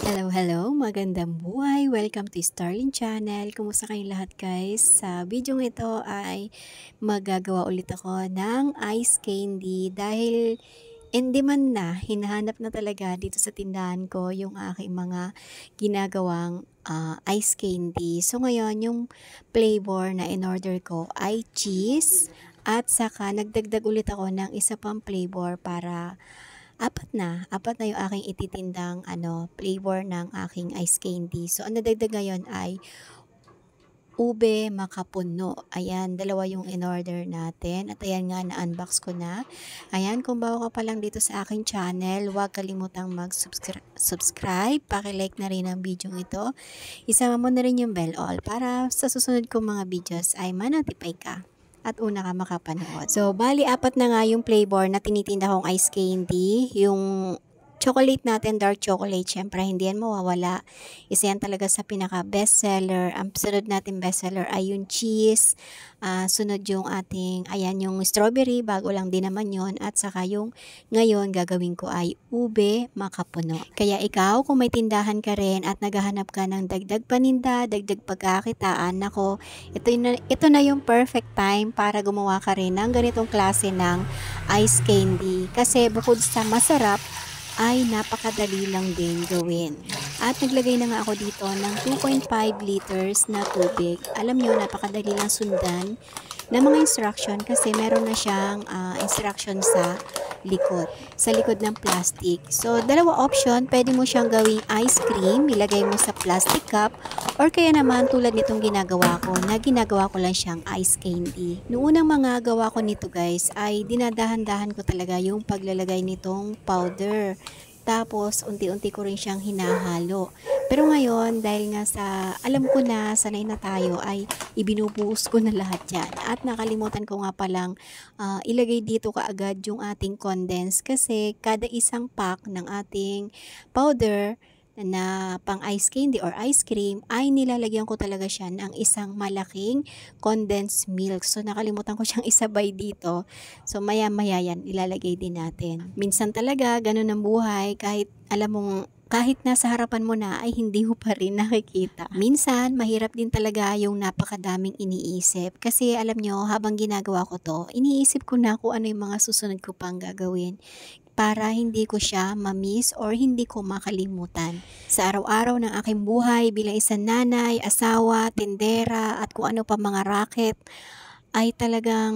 Hello, hello! Magandang buhay! Welcome to Starling Channel. Kumusta kayong lahat guys? Sa video ito ay magagawa ulit ako ng ice candy dahil in demand na, hinahanap na talaga dito sa tindahan ko yung aking mga ginagawang ice candy. So ngayon, yung flavor na in-order ko ay cheese at saka nagdagdag ulit ako ng isa pang flavor para apat na yung aking ititindang flavor ng aking ice candy. So, ang nadagdag ngayon ay ube makapuno. Ayan, dalawa yung in-order natin. At ayan nga, na-unbox ko na. Ayan, kung bago ka pa lang dito sa aking channel, huwag kalimutang mag-subscribe. Paki-like na rin ang video ito. Isama mo na rin yung bell all para sa susunod kong mga videos ay ma-notify ka at una ka makapanood. So, bali apat na nga yung flavor na tinitinda kong ice candy. Yung chocolate natin, dark chocolate, syempre hindi yan mawawala. Isa yan talaga sa pinaka bestseller. Ang sunod natin bestseller ay yung cheese. Sunod yung ating, ayan yung strawberry, bago lang din naman yun. At saka yung ngayon gagawin ko ay ube makapuno. Kaya ikaw, kung may tindahan ka rin at naghahanap ka ng dagdag paninda, dagdag pagkakitaan, nako, ito na yung perfect time para gumawa ka rin ng ganitong klase ng ice candy. Kasi bukod sa masarap, ay napakadali lang din gawin. At naglagay na nga ako dito ng 2.5 liters na tubig. Alam nyo, napakadali lang sundan na mga instruction kasi meron na siyang instruction sa likod ng plastic. So, dalawa option, pwede mo siyang gawing ice cream, ilagay mo sa plastic cup, or kaya naman tulad nitong ginagawa ko lang siyang ice candy. Noong unang mga gawa ko nito guys, ay dinadahan-dahan ko talaga yung paglalagay nitong powder. Tapos, unti-unti ko rin siyang hinahalo. Pero ngayon, dahil nga sa alam ko na, sanay na tayo, ay ibinubuhos ko na lahat yan. At nakalimutan ko nga palang ilagay dito kaagad yung ating condense kasi kada isang pack ng ating powder na pang ice candy or ice cream ay nilalagyan ko talaga siya ng isang malaking condensed milk. So nakalimutan ko siyang isabay dito. So maya maya yan ilalagay din natin. Minsan talaga ganun ang buhay, kahit alam mong kahit nasa harapan mo na ay hindi mo pa rin nakikita. Minsan, mahirap din talaga yung napakadaming iniisip. Kasi alam nyo, habang ginagawa ko to, iniisip ko na kung ano yung mga susunod ko pang gagawin para hindi ko siya ma-miss or hindi ko makalimutan. Sa araw-araw ng aking buhay bilang isang nanay, asawa, tindera at kung ano pa mga racket, ay talagang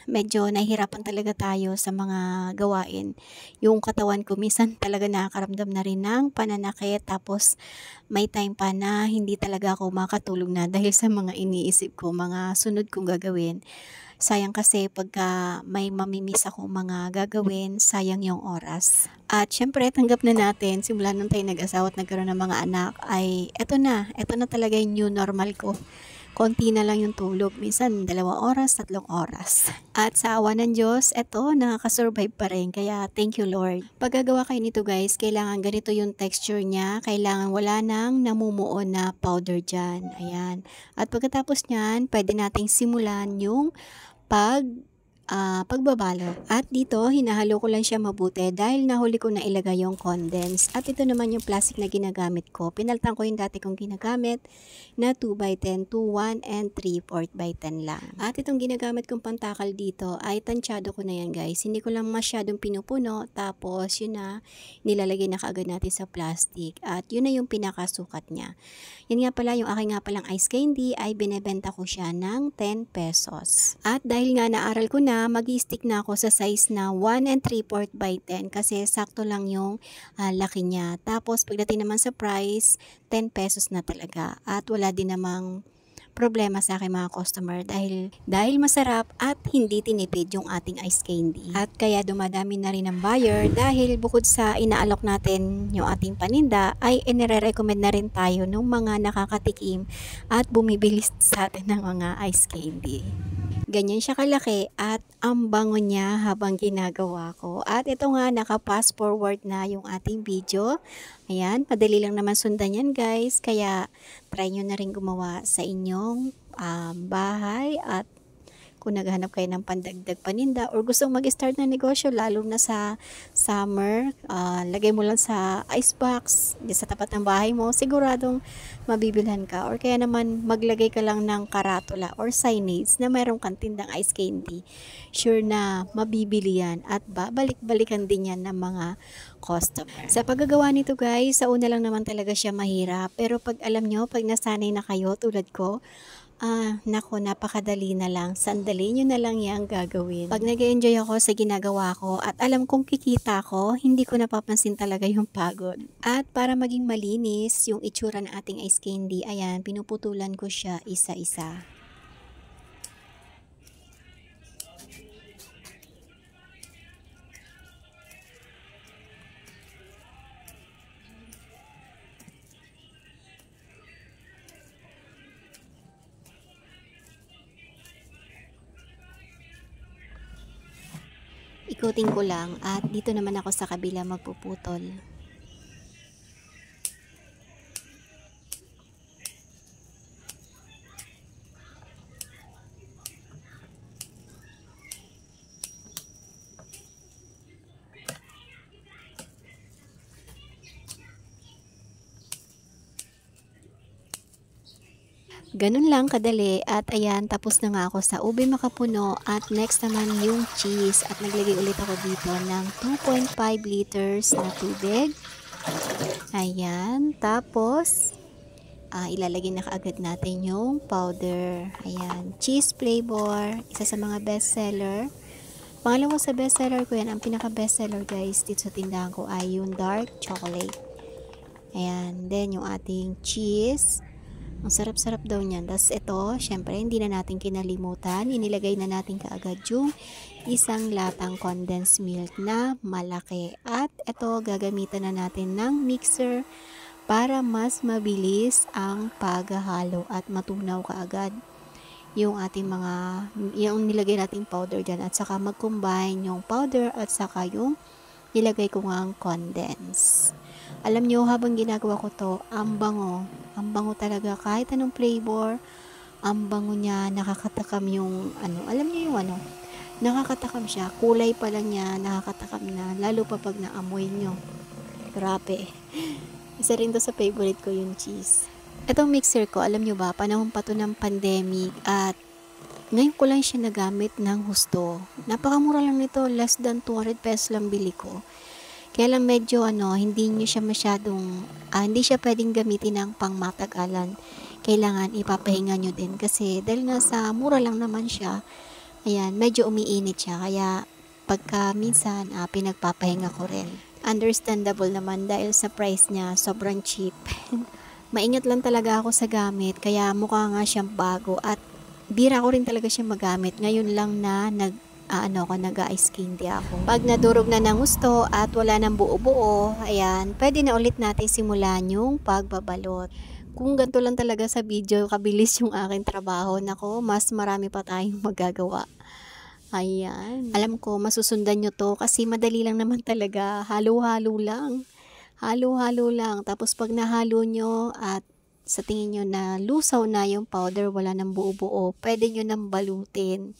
medyo nahihirapan talaga tayo sa mga gawain. Yung katawan ko minsan talaga nakakaramdam na rin ng pananakit, tapos may time pa na hindi talaga ako makatulog na dahil sa mga iniisip ko, mga sunod kong gagawin. Sayang kasi pagka may mamimiss ako mga gagawin, sayang yung oras. At syempre, tanggap na natin, simula nung tayo nag-asawa at nagkaroon ng mga anak, ay eto na talaga yung new normal ko. Konti na lang yung tulog, minsan 2 oras, 3 oras. At sa awa ng Diyos, eto, nakakasurvive pa rin, kaya thank you Lord. Pag gagawa kayo nito guys, kailangan ganito yung texture niya, kailangan wala nang namumuo na powder dyan. Ayan. At pagkatapos nyan, pwede nating simulan yung pagbabalot. At dito, hinahalo ko lang siya mabuti dahil nahuli ko na ilagay yung condense. At ito naman yung plastic na ginagamit ko. Pinalitan ko yung dati kong ginagamit na 2x10 to 1 and 3/4x10 lang. At itong ginagamit kong pantakal dito ay tansyado ko na yan guys. Hindi ko lang masyadong pinupuno. Tapos yun na, nilalagay na kaagad natin sa plastic. At yun na yung pinakasukat niya. Yan nga pala, yung aking nga palang ice candy ay binebenta ko siya ng 10 pesos. At dahil nga naaral ko na, mag-i-stick na ako sa size na 1 and 3/4x10 kasi sakto lang yung laki niya. Tapos pagdating naman sa price, 10 pesos na talaga. At wala din namang problema sa aking mga customer dahil masarap at hindi tinipid yung ating ice candy. At kaya dumadami na rin ang buyer dahil bukod sa inaalok natin yung ating paninda ay inire-recommend na rin tayo ng mga nakakatikim at bumibili sa atin ng mga ice candy. Ganyan siya kalaki at ang bango niya habang ginagawa ko. At ito nga, naka-fast forward na yung ating video. Ayan, madali lang naman sundan yan guys. Kaya try nyo na rin gumawa sa inyong bahay at kung naghahanap kayo ng pandagdag paninda or gustong mag-start na negosyo lalo na sa summer, lagay mo lang sa ice box di sa tapat ng bahay mo, siguradong mabibilhan ka. Or kaya naman maglagay ka lang ng karatula or signage na mayroong kang tindang ice candy, sure na mabibili yan at babalik-balikan din yan ng mga customer. Sa paggagawa nito guys, sa una lang naman talaga siya mahirap, pero pag alam nyo, pag nasanay na kayo tulad ko, nako, napakadali na lang. Sandali nyo na lang yang gagawin. Pag nag-enjoy ako sa ginagawa ko at alam kong kikita ko, hindi ko napapansin talaga yung pagod. At para maging malinis yung itsura ng ating ice candy, ayan, pinuputulan ko siya isa-isa. Ikutin ko lang at dito naman ako sa kabila magpuputol. Ganun lang kadali at ayan, tapos na nga ako sa ube makapuno at next naman yung cheese at naglagay ulit ako dito ng 2.5 liters na tubig. Ayan, tapos ilalagay na kaagad natin yung powder. Ayan, cheese flavor, isa sa mga best seller. Pangalawa sa best seller ko yan, ang pinaka best seller guys dito sa tindahan ko ay yung dark chocolate. Ayan, then yung ating cheese. Ang sarap-sarap daw niyan. Tapos ito, syempre, hindi na natin kinalimutan. Inilagay na natin kaagad yung isang latang condensed milk na malaki. At ito, gagamitan na natin ng mixer para mas mabilis ang paghahalo at matunaw kaagad yung ating yung nilagay nating powder dyan. At saka mag-combine yung powder at saka yung nilagay ko nga ang condense. Alam nyo, habang ginagawa ko to, ang bango talaga, kahit anong flavor, ang bango niya, nakakatakam yung, alam nyo yung nakakatakam siya, kulay pa lang niya, nakakatakam na, lalo pa pag naamoy nyo. Grabe. Isa rin to sa favorite ko yung cheese. Itong mixer ko, alam nyo ba, panahon pa to ng pandemic, at ngayon ko lang siya nagamit ng husto. Napakamura lang nito, less than 200 pesos lang bili ko. Kaya lang medyo hindi niyo siya masyadong, hindi siya pwedeng gamitin ng pangmatagalan. Kailangan ipapahinga nyo din kasi dahil nga sa mura lang naman siya, ayan, medyo umiinit siya. Kaya pagka minsan pinagpapahinga ko rin. Understandable naman dahil sa price niya, sobrang cheap. Maingat lang talaga ako sa gamit, kaya mukha nga siyang bago at bira ko rin talaga siya magamit. Ngayon lang na nag-ice candy ako. Pag nadurog na ng gusto at wala nang buo-buo, ayan, pwede na ulit natin simulan yung pagbabalot. Kung ganito lang talaga sa video, kabilis yung aking trabaho, nako, mas marami pa tayong magagawa. Ayan. Alam ko, masusundan nyo to kasi madali lang naman talaga. Halo-halo lang. Halo-halo lang. Tapos pag nahalo nyo at sa tingin nyo na lusaw na yung powder, wala nang buo-buo, pwede nyo nang balutin.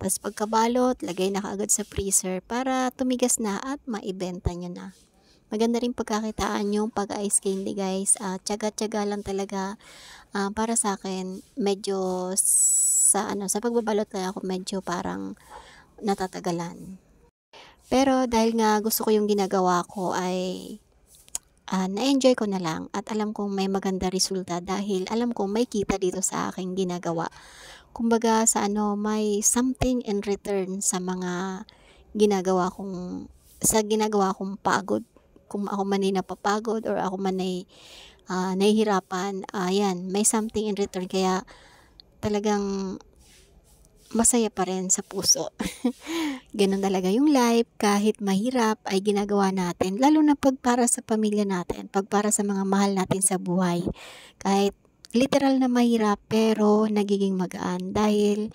Tapos pagkabalot, lagay na kaagad sa freezer para tumigas na at maibenta nyo na. Maganda rin pagkakitaan yung pag-ice candy guys. Tiyaga-tiyaga lang talaga. Para sa akin, medyo sa pagbabalot kaya ako medyo parang natatagalan. Pero dahil nga gusto ko yung ginagawa ko ay na-enjoy ko na lang at alam kong may maganda resulta dahil alam kong may kita dito sa aking ginagawa. Kumbaga sa may something in return sa mga ginagawa kong pagod. Kung ako man ay napapagod or ako man ay nahihirapan, ayan, may something in return kaya talagang masaya pa rin sa puso. Ganun talaga yung life, kahit mahirap ay ginagawa natin, lalo na pag para sa pamilya natin, pag para sa mga mahal natin sa buhay. Kahit literal na mahirap pero nagiging magaan dahil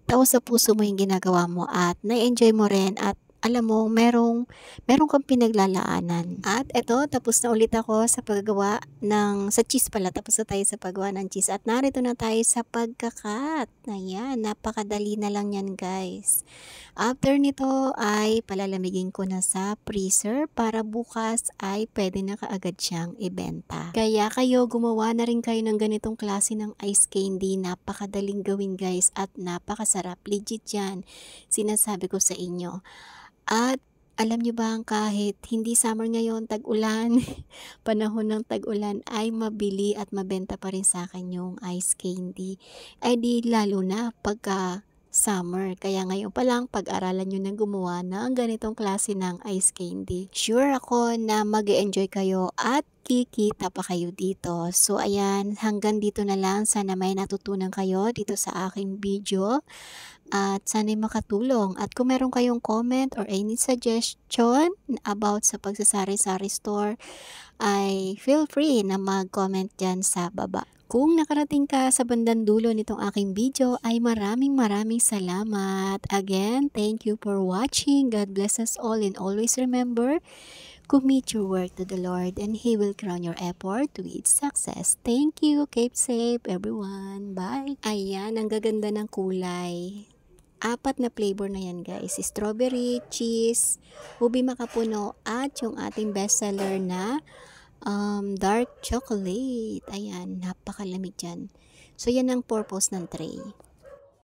tao sa puso mo yung ginagawa mo at na-enjoy mo rin at alam mo, merong kang pinaglalaanan. At eto, tapos na ulit ako sa paggawa sa cheese pala. Tapos na tayo sa paggawa ng cheese. At narito na tayo sa pagkakat. Ayan, napakadali na lang yan guys. After nito ay palalamigin ko na sa freezer para bukas ay pwede na kaagad siyang ibenta. Kaya kayo, gumawa na rin kayo ng ganitong klase ng ice candy. Napakadaling gawin guys at napakasarap. Legit yan. Sinasabi ko sa inyo. At alam nyo ba kahit hindi summer ngayon, tag-ulan, panahon ng tag-ulan ay mabili at mabenta pa rin sa akin yung ice candy. Ay di lalo na pagka summer. Kaya ngayon pa lang pag-aralan nyo na gumawa ng ganitong klase ng ice candy. Sure ako na mag-enjoy kayo at kikita pa kayo dito. So ayan, hanggang dito na lang. Sana may natutunan kayo dito sa aking video. At sana'y makatulong. At kung meron kayong comment or any suggestion about sa pagsasari-sari store, ay feel free na mag-comment dyan sa baba. Kung nakarating ka sa bandang dulo nitong aking video, ay maraming salamat. Again, thank you for watching. God bless us all and always remember, commit your work to the Lord and He will crown your effort with success. Thank you. Keep safe everyone. Bye. Ayan, ang gaganda ng kulay. 4 na flavor na yan guys. Strawberry, cheese, ubi makapuno, at yung ating bestseller na dark chocolate. Ayan, napakalamig dyan. So yan ang purpose ng tray.